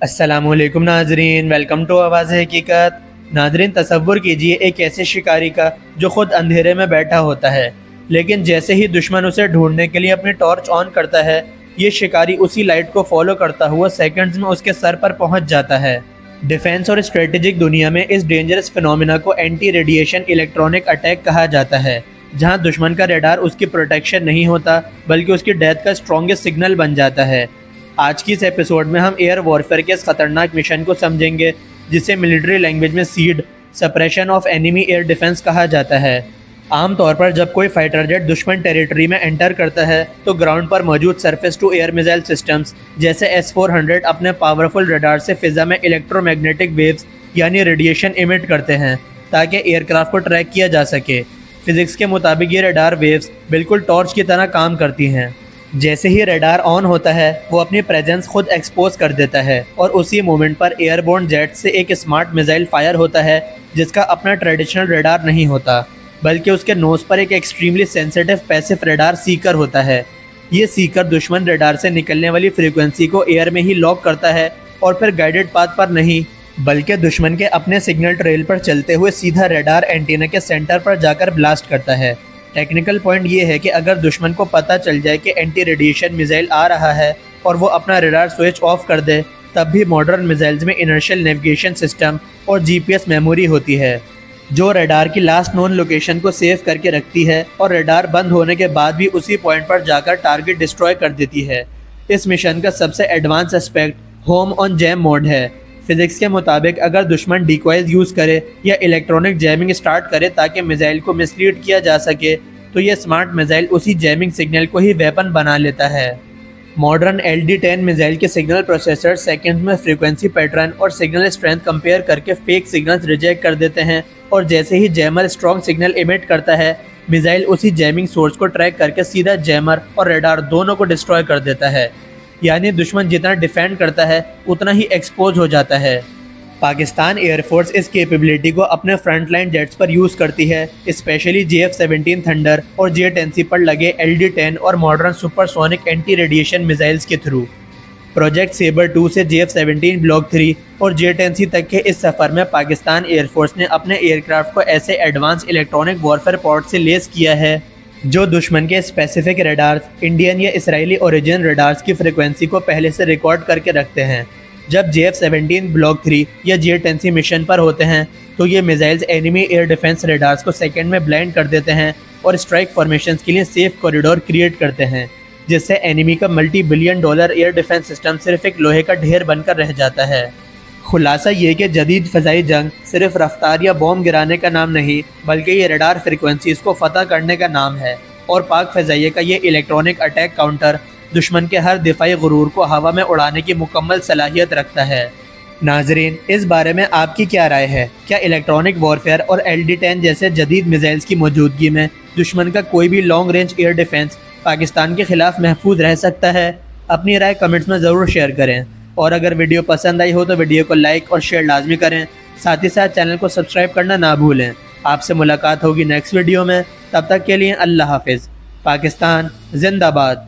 अस्सलामुअलैकुम नाजरीन, welcome to आवाज़ हकीकत। नाजरीन, तसव्वुर कीजिए एक ऐसे शिकारी का जो ख़ुद अंधेरे में बैठा होता है, लेकिन जैसे ही दुश्मन उसे ढूंढने के लिए अपनी टॉर्च ऑन करता है, ये शिकारी उसी लाइट को फॉलो करता हुआ सेकंड्स में उसके सर पर पहुंच जाता है। डिफेंस और स्ट्रेटेजिक दुनिया में इस डेंजरस फिनोमिना को एंटी रेडिएशन इलेक्ट्रॉनिक अटैक कहा जाता है, जहां दुश्मन का रेडार उसकी प्रोटेक्शन नहीं होता बल्कि उसकी डेथ का स्ट्रॉन्गेस्ट सिग्नल बन जाता है। आज की इस एपिसोड में हम एयर वॉरफेयर के इस खतरनाक मिशन को समझेंगे, जिसे मिलिट्री लैंग्वेज में SEAD suppression of enemy air defence कहा जाता है। आमतौर पर जब कोई फाइटर जेट दुश्मन टेरिटरी में एंटर करता है तो ग्राउंड पर मौजूद surface to air missile systems जैसे S-400 अपने पावरफुल रडार से फिजा में इलेक्ट्रोमैग्नेटिक वेव्स यानी रेडिएशन इमिट करते हैं ताकि एयरक्राफ्ट को ट्रैक किया जा सके। फिजिक्स के मुताबिक ये रडार वेव्स बिल्कुल टॉर्च की तरह काम करती हैं। जैसे ही रडार ऑन होता है वो अपनी प्रेजेंस खुद एक्सपोज कर देता है और उसी मोमेंट पर एयरबोर्न जेट से एक स्मार्ट मिसाइल फायर होता है, जिसका अपना ट्रेडिशनल रडार नहीं होता बल्कि उसके नोज पर एक extremely sensitive passive radar Sikar होता है। ये सीकर दुश्मन रडार से निकलने वाली फ्रीक्वेंसी को एयर में ही लॉक करता है और फिर गाइडेड पाथ पर नहीं बल्कि दुश्मन के अपने सिग्नल ट्रेल पर चलते हुए सीधा रडार एंटीना के सेंटर पर जाकर ब्लास्ट करता है। टेक्निकल पॉइंट ये है कि अगर दुश्मन को पता चल जाए कि एंटी रेडिएशन मिसाइल आ रहा है और वो अपना रडार स्विच ऑफ कर दे, तब भी मॉडर्न मिसाइल्स में इनर्शियल नेविगेशन सिस्टम और जीपीएस मेमोरी होती है जो रडार की लास्ट नोन लोकेशन को सेव करके रखती है और रडार बंद होने के बाद भी उसी पॉइंट पर जाकर टारगेट डिस्ट्रॉय कर देती है। इस मिशन का सबसे advance aspect home on jam mode है। फिजिक्स के मुताबिक अगर दुश्मन डिकॉयज यूज़ करे या इलेक्ट्रॉनिक जैमिंग स्टार्ट करे ताकि मिसाइल को मिसलीड किया जा सके, तो ये स्मार्ट मिसाइल उसी जैमिंग सिग्नल को ही वेपन बना लेता है। मॉडर्न LD-10 मिसाइल के सिग्नल प्रोसेसर सेकंड्स में फ्रीक्वेंसी पैटर्न और सिग्नल स्ट्रेंथ कंपेयर करके फेक सिग्नल्स रिजेक्ट कर देते हैं और जैसे ही जैमर स्ट्रॉन्ग सिग्नल इमिट करता है, मिसाइल उसी जैमिंग सोर्स को ट्रैक करके सीधा जैमर और रडार दोनों को डिस्ट्रॉय कर देता है। यानी दुश्मन जितना डिफेंड करता है उतना ही एक्सपोज हो जाता है। पाकिस्तान एयरफोर्स इस कैपेबिलिटी को अपने फ्रंटलाइन जेट्स पर यूज़ करती है, स्पेशली JF-17 थंडर और J-10C पर लगे LD-10 और modern supersonic anti radiation missiles के थ्रू। प्रोजेक्ट सेबर 2 से JF-17 ब्लॉक 3 और J-10C तक के इस सफ़र में पाकिस्तान एयरफोर्स ने अपने एयरक्राफ्ट को ऐसे एडवांस इलेक्ट्रॉनिक वॉरफेयर पॉड से लेस किया है जो दुश्मन के स्पेसिफिक रडार्स, इंडियन या इसराइली ओरिजिन रडार्स की फ्रिक्वेंसी को पहले से रिकॉर्ड करके रखते हैं। जब JF-17 ब्लॉक 3 या J-10C मिशन पर होते हैं तो ये missiles enemy air defence radars को सेकंड में ब्लाइंड कर देते हैं और स्ट्राइक फॉर्मेशंस के लिए सेफ कॉरिडोर क्रिएट करते हैं, जिससे एनिमी का $multi-billion एयर डिफेंस सिस्टम सिर्फ एक लोहे का ढेर बनकर रह जाता है। खुलासा ये कि जदीद फ़ज़ाई जंग सिर्फ रफ्तार या बॉम्ब गिराने का नाम नहीं बल्कि ये रडार फ्रिक्वेंसीज़ को फ़तह करने का नाम है और पाक फ़ज़ाइया का ये इलेक्ट्रॉनिक अटैक काउंटर दुश्मन के हर दिफाई गुरूर को हवा में उड़ाने की मुकम्मल सलाहियत रखता है। नाजरीन, इस बारे में आपकी क्या राय है? क्या इलेक्ट्रॉनिक वॉरफेयर और LD-10 जैसे जदीद मिसाइल्स की मौजूदगी में दुश्मन का कोई भी long range air defence Pakistan के खिलाफ महफूज रह सकता है? अपनी राय कमेंट्स में ज़रूर शेयर करें और अगर वीडियो पसंद आई हो तो वीडियो को लाइक और शेयर लाजमी करें। साथ ही साथ चैनल को सब्सक्राइब करना ना भूलें। आपसे मुलाकात होगी नेक्स्ट वीडियो में, तब तक के लिए अल्लाह हाफिज़। पाकिस्तान जिंदाबाद।